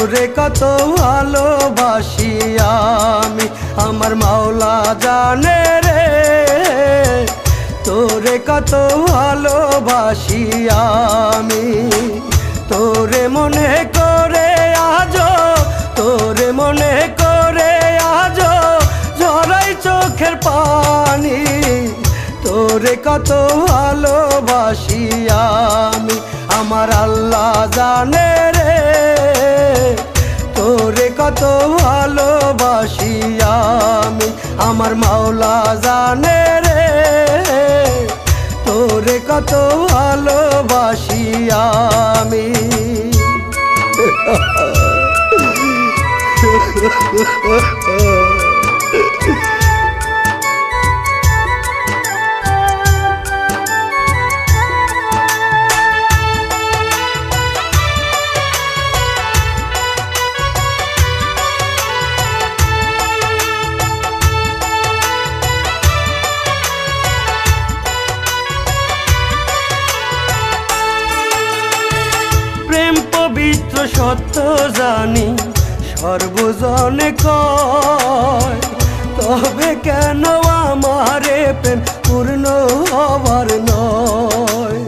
তোরে কত ভালোবাসি আমি, আমার মাওলা জানে রে। তোরে কত ভালোবাসি আমি, তোরে মনে করে আজো, তোরে মনে করে আজো ঝরাই চোখের পানি। তোরে কত ভালোবাসি আমি, আমার আল্লাহ জানে রে। তোরে কত ভালোবাসি আমি, আমার মাওলা জানে রে। তোরে কত ভালোবাসি আমি। প্রেম পবিত্র সত্য জানি সর্বজনে কয়, তবে কেন আমারে প্রেম পূর্ণ হবার নয়।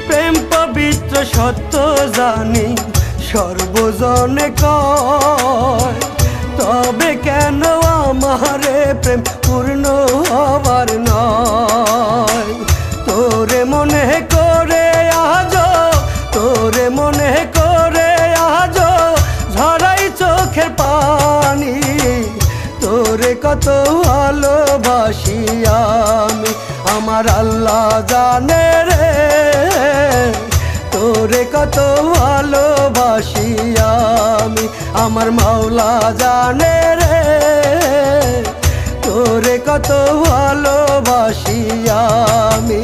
প্রেম পবিত্র সত্য জানি সর্বজনে কয়, তবে কেন আমারে প্রেম পূর্ণ হবার নয়। তোরে মনে করে আজো, তোরে মনে করে আজো ঝরাই চোখের পানি। তোরে কত ভালোবাসি আমি, আমার আল্লাহ জানে রে। তোরে কত ভালোবাসি আমি, আমার মাওলা জানে রে। তোরে কত ভালোবাসি আমি।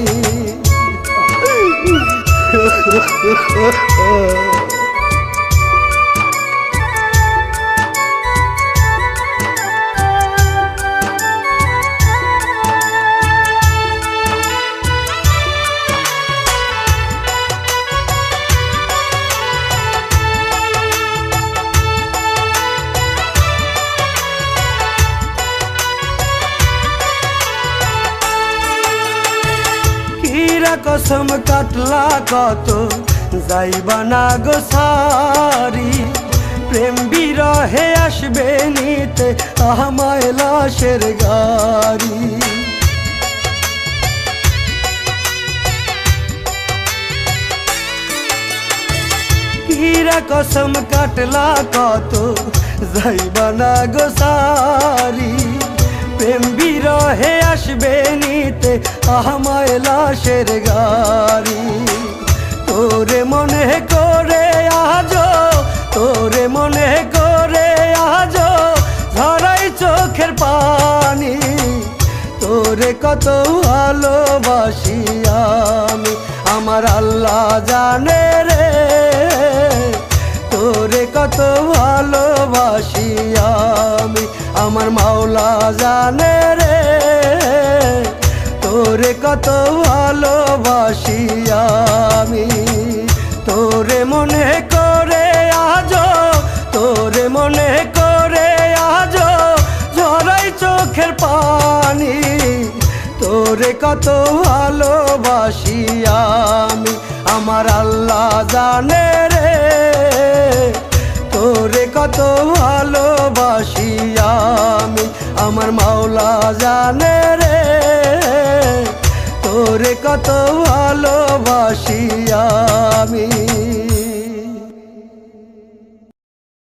কসম কাটলা কত যাইবা না গো সারি, প্রেম বিরহে আসবে নিতে আমায় লাশের গাড়ি। হীরা কসম কাটলা কত যাইবা না গো সারি, প্রেম বিরহে আসবে নিতে আমায় লাশের গাড়ি। তোরে মনে করে আজো, তোরে মনে করে আজো ঝরাই চোখের পানি। তোরে কত ভালোবাসি আমি, আমার আল্লাহ জানে রে। তোরে কত ভালোবাসি আমি, আমার মাওলা জানে রে। তোরে কত ভালোবাসি আমি, তোরে মনে করে আজো, তোরে মনে করে আজো ঝরাই চোখের পানি। তোরে কত ভালোবাসি আমি, আমার আল্লাহ জানে রে। তোরে কত ভালোবাসি আমি, আমার মাওলা জানে রে। তোরে কত ভালোবাসি আমি।